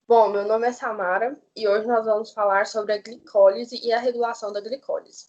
Bom, meu nome é Samara e hoje nós vamos falar sobre a glicólise e a regulação da glicólise.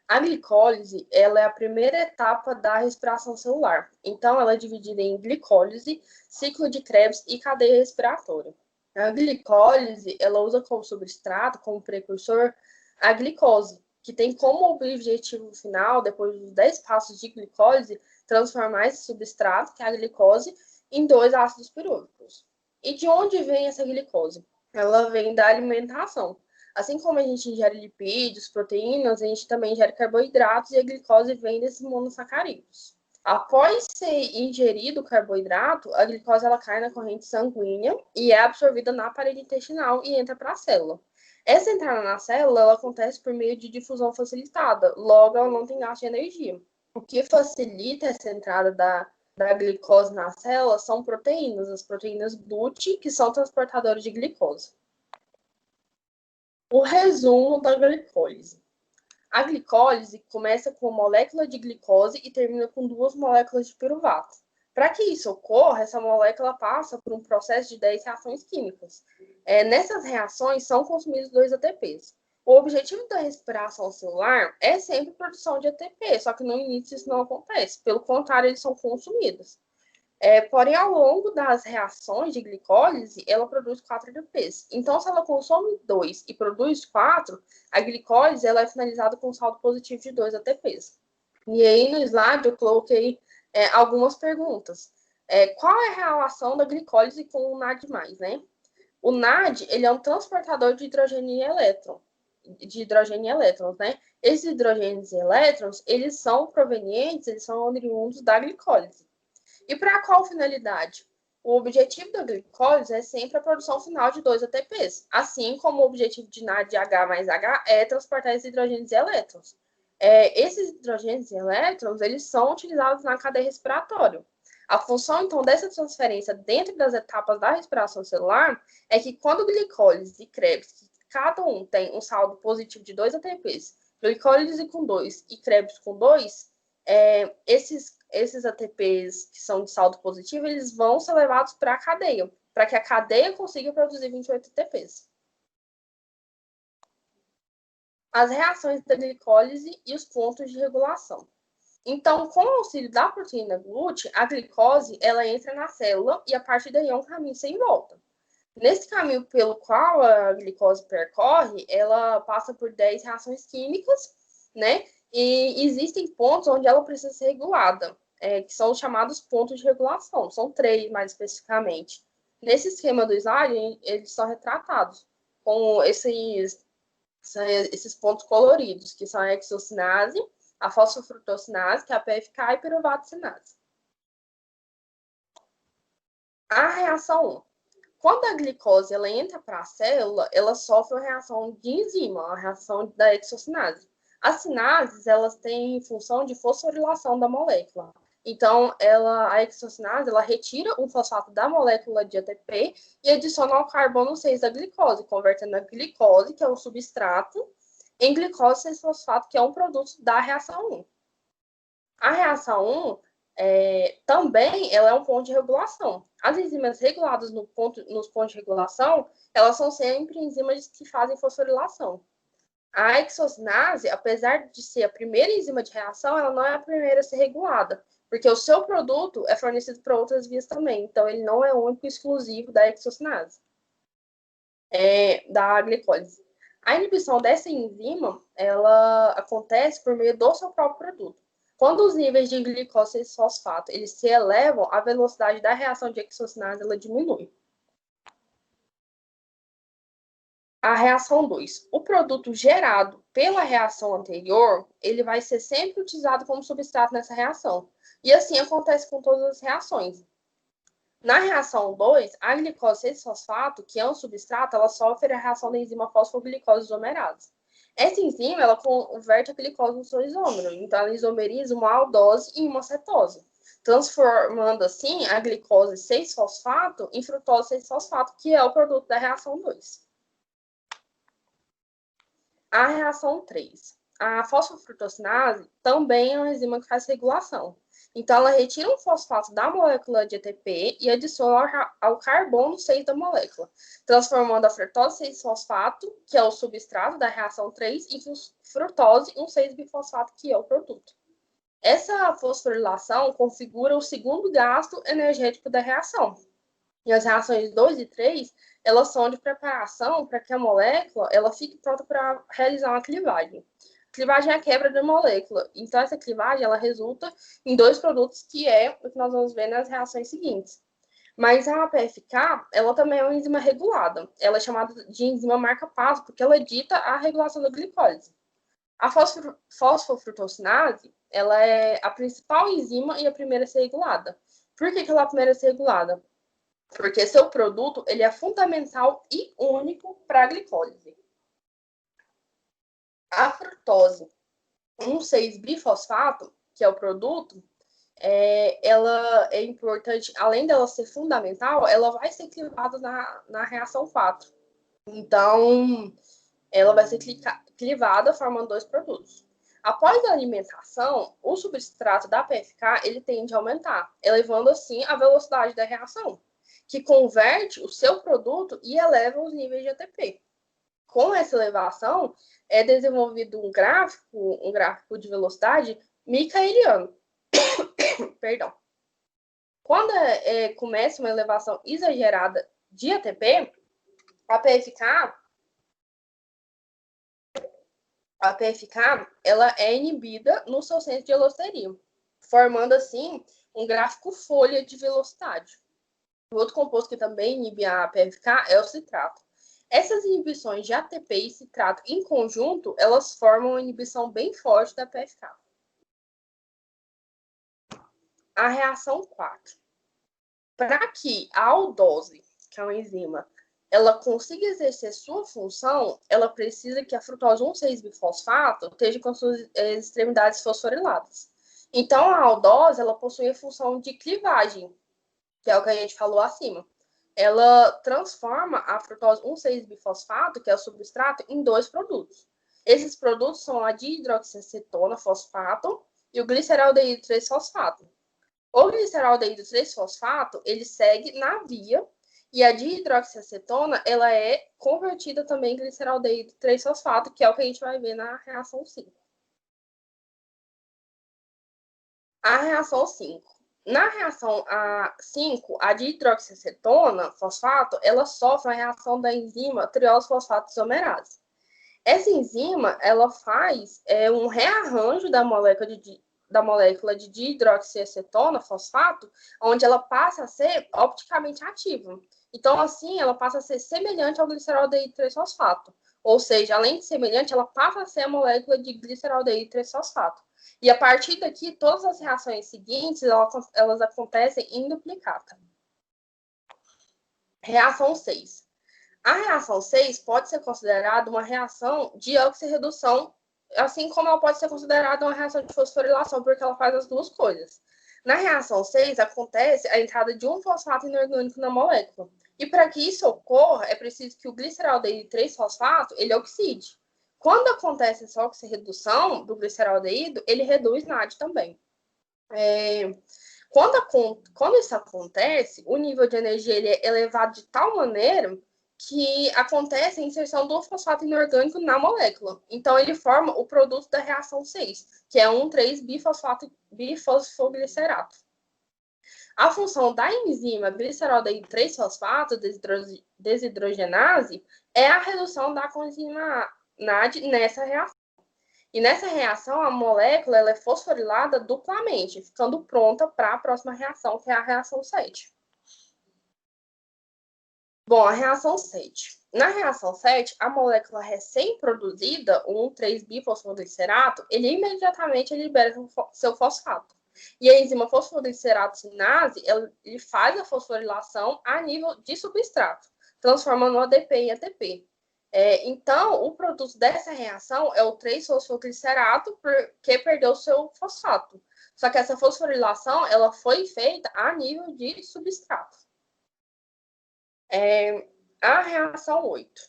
A glicólise, ela é a primeira etapa da respiração celular. Então, ela é dividida em glicólise, ciclo de Krebs e cadeia respiratória. A glicólise, ela usa como substrato, como precursor, a glicose, que tem como objetivo final, depois dos 10 passos de glicólise, transformar esse substrato, que é a glicose, em 2 ácidos pirúvicos. E de onde vem essa glicose? Ela vem da alimentação. Assim como a gente ingere lipídios, proteínas, a gente também ingere carboidratos e a glicose vem desses monossacarídeos. Após ser ingerido o carboidrato, a glicose ela cai na corrente sanguínea e é absorvida na parede intestinal e entra para a célula. Essa entrada na célula ela acontece por meio de difusão facilitada, logo ela não tem gasto de energia. O que facilita essa entrada da glicose na célula são proteínas, as proteínas GLUT, que são transportadoras de glicose. O resumo da glicólise. A glicólise começa com uma molécula de glicose e termina com 2 moléculas de piruvato. Para que isso ocorra, essa molécula passa por um processo de 10 reações químicas. Nessas reações são consumidos 2 ATPs. O objetivo da respiração celular é sempre a produção de ATP, só que no início isso não acontece. Pelo contrário, eles são consumidos. Porém, ao longo das reações de glicólise, ela produz 4 ATPs. Então, se ela consome 2 e produz 4, a glicólise ela é finalizada com um saldo positivo de 2 ATPs. E aí, no slide, eu coloquei algumas perguntas. Qual é a relação da glicólise com o NAD+, né? O NAD, ele é um transportador de hidrogênio e elétrons, né? Esses hidrogênios e elétrons, eles são provenientes, eles são oriundos da glicólise. E para qual finalidade? O objetivo da glicólise é sempre a produção final de 2 ATPs, assim como o objetivo de NADH mais H é transportar esses hidrogênios e elétrons. Esses hidrogênios e elétrons, eles são utilizados na cadeia respiratória. A função, então, dessa transferência dentro das etapas da respiração celular é que quando glicólise e Krebs, cada um tem um saldo positivo de 2 ATPs, glicólise com 2 e Krebs com 2, esses ATPs que são de saldo positivo, eles vão ser levados para a cadeia, para que a cadeia consiga produzir 28 ATPs. As reações da glicólise e os pontos de regulação. Então, com o auxílio da proteína GLUT, a glicose ela entra na célula e a partir daí é um caminho sem volta. Nesse caminho pelo qual a glicose percorre, ela passa por 10 reações químicas, né? E existem pontos onde ela precisa ser regulada, que são os chamados pontos de regulação. São 3, mais especificamente. Nesse esquema do slide, eles são retratados com esses pontos coloridos, que são a hexocinase, a fosfofrutossinase, que é a PFK, e piruvato-sinase. A reação 1. Quando a glicose ela entra para a célula, ela sofre uma reação de enzima, uma reação da hexocinase. As sinases, elas têm função de fosforilação da molécula. Então, a hexocinase, ela retira um fosfato da molécula de ATP e adiciona o carbono 6 da glicose, convertendo a glicose, que é um substrato, em glicose 6-fosfato, que é um produto da reação 1. A reação 1 também ela é um ponto de regulação. As enzimas reguladas nos pontos de regulação, elas são sempre enzimas que fazem fosforilação. A hexocinase, apesar de ser a primeira enzima de reação, ela não é a primeira a ser regulada, porque o seu produto é fornecido para outras vias também, então ele não é único e exclusivo da hexocinase, da glicólise. A inibição dessa enzima, ela acontece por meio do seu próprio produto. Quando os níveis de glicose e fosfato eles se elevam, a velocidade da reação de hexocinase ela diminui. A reação 2. O produto gerado pela reação anterior, ele vai ser sempre utilizado como substrato nessa reação. E assim acontece com todas as reações. Na reação 2, a glicose 6-fosfato, que é um substrato, ela sofre a reação da enzima fosfoglicose isomerase. Essa enzima, ela converte a glicose no seu isômero, então ela isomeriza uma aldose em uma cetose, transformando assim a glicose 6-fosfato em frutose 6-fosfato, que é o produto da reação 2. A reação 3. A fosfofrutossinase também é uma enzima que faz regulação. Então, ela retira um fosfato da molécula de ATP e adiciona ao carbono 6 da molécula, transformando a frutose 6-fosfato, que é o substrato da reação 3, em frutose 1,6-bifosfato, que é o produto. Essa fosforilação configura o segundo gasto energético da reação. E as reações 2 e 3, elas são de preparação para que a molécula ela fique pronta para realizar uma clivagem. Clivagem é a quebra da molécula. Então, essa clivagem ela resulta em dois produtos, que é o que nós vamos ver nas reações seguintes. Mas a PFK, ela também é uma enzima regulada. Ela é chamada de enzima marca-passo, porque ela dita a regulação da glicólise. A fosfofrutossinase, ela é a principal enzima e a primeira a ser regulada. Por que ela é a primeira a ser regulada? Porque seu produto ele é fundamental e único para a glicólise. A frutose 1,6-bifosfato, que é o produto, ela é importante, além dela ser fundamental, ela vai ser clivada na reação 4. Então, ela vai ser clivada formando dois produtos. Após a alimentação, o substrato da PFK ele tende a aumentar, elevando assim a velocidade da reação, que converte o seu produto e eleva os níveis de ATP. Com essa elevação, é desenvolvido um gráfico de velocidade micaeliano. Perdão. Quando começa uma elevação exagerada de ATP, a PFK ela é inibida no seu centro de elosteria, formando assim um gráfico folha de velocidade. O outro composto que também inibe a PFK é o citrato. Essas inibições de ATP e citrato em conjunto, elas formam uma inibição bem forte da PFK. A reação 4. Para que a aldose, que é uma enzima, ela consiga exercer sua função, ela precisa que a frutose 1,6-bifosfato esteja com suas extremidades fosforiladas. Então, a aldose, ela possui a função de clivagem, que é o que a gente falou acima. Ela transforma a frutose 1,6-bifosfato, que é o substrato, em dois produtos. Esses produtos são a dihidroxiacetona fosfato e o gliceraldeído 3-fosfato. O gliceraldeído 3-fosfato, ele segue na via, e a dihidroxiacetona, ela é convertida também em gliceraldeído 3-fosfato, que é o que a gente vai ver na reação 5. A reação 5. Na reação 5, a dihidroxiacetona fosfato, ela sofre a reação da enzima triose-fosfato isomerase. Essa enzima, ela faz um rearranjo da molécula de dihidroxiacetona fosfato, onde ela passa a ser opticamente ativa. Então, assim, ela passa a ser semelhante ao gliceraldeído 3-fosfato. Ou seja, além de semelhante, ela passa a ser a molécula de gliceraldeído 3-fosfato. E a partir daqui, todas as reações seguintes, elas acontecem em duplicata. Reação 6. A reação 6 pode ser considerada uma reação de oxirredução, assim como ela pode ser considerada uma reação de fosforilação, porque ela faz as duas coisas. Na reação 6, acontece a entrada de um fosfato inorgânico na molécula. E para que isso ocorra, é preciso que o gliceraldeído 3-fosfato ele oxide. Quando acontece essa oxirredução do gliceraldeído, ele reduz NAD também. Quando isso acontece, o nível de energia ele é elevado de tal maneira que acontece a inserção do fosfato inorgânico na molécula. Então, ele forma o produto da reação 6, que é 1,3-bifosfoglicerato. A função da enzima gliceraldeído 3-fosfato desidrogenase é a redução da coenzima NAD nessa reação. E nessa reação, a molécula ela é fosforilada duplamente, ficando pronta para a próxima reação, que é a reação 7. Bom, a reação 7. Na reação 7, a molécula recém-produzida, o 1,3-bifosfoglicerato, ele imediatamente libera seu fosfato. E a enzima fosfogliceratinase, ele faz a fosforilação a nível de substrato, transformando o ADP em ATP. Então, o produto dessa reação é o 3-fosfoglicerato, porque perdeu seu fosfato. Só que essa fosforilação ela foi feita a nível de substrato. A reação 8.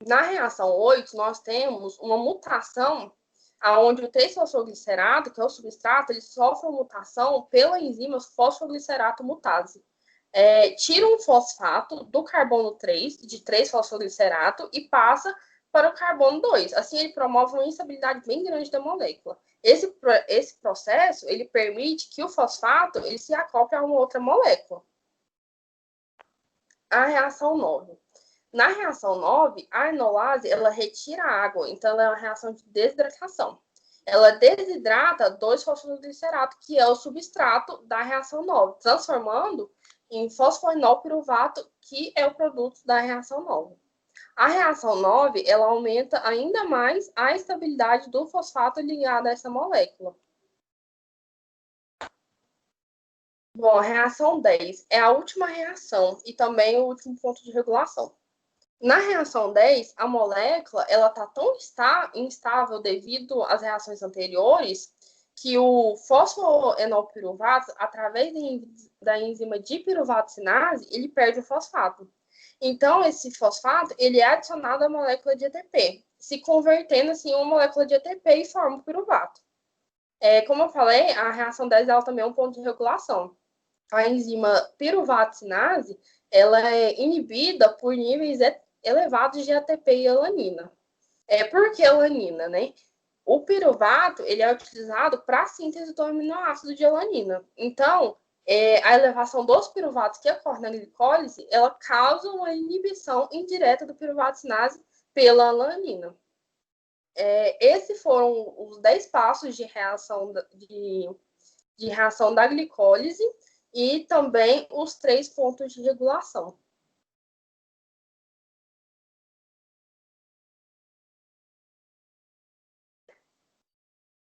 Na reação 8, nós temos uma mutação onde o 3-fosfoglicerato, que é o substrato, ele sofre uma mutação pela enzima fosfoglicerato mutase. Tira um fosfato do carbono 3, de 3-fosfoglicerato, e passa para o carbono 2. Assim, ele promove uma instabilidade bem grande da molécula. Esse processo, ele permite que o fosfato ele se acople a uma outra molécula. A reação 9. Na reação 9, a enolase, ela retira a água, então ela é uma reação de desidratação. Ela desidrata 2-fosfoglicerato, que é o substrato da reação 9, transformando em fosfoenolpiruvato, que é o produto da reação 9. A reação 9, ela aumenta ainda mais a estabilidade do fosfato ligado a essa molécula. Bom, a reação 10 é a última reação e também o último ponto de regulação. Na reação 10, a molécula ela está tão instável devido às reações anteriores que o fosfoenolpiruvato, através da enzima dipiruvatocinase, ele perde o fosfato. Então, esse fosfato ele é adicionado à molécula de ATP, se convertendo assim, em uma molécula de ATP e forma o piruvato. Como eu falei, a reação 10 ela também é um ponto de regulação. A enzima piruvatocinase ela é inibida por níveis elevados de ATP e alanina. Por que alanina, né? O piruvato ele é utilizado para a síntese do aminoácido de alanina. Então, a elevação dos piruvatos que ocorre na glicólise, ela causa uma inibição indireta do piruvatocinase pela alanina. Esses foram os 10 passos de reação de reação da glicólise e também os 3 pontos de regulação.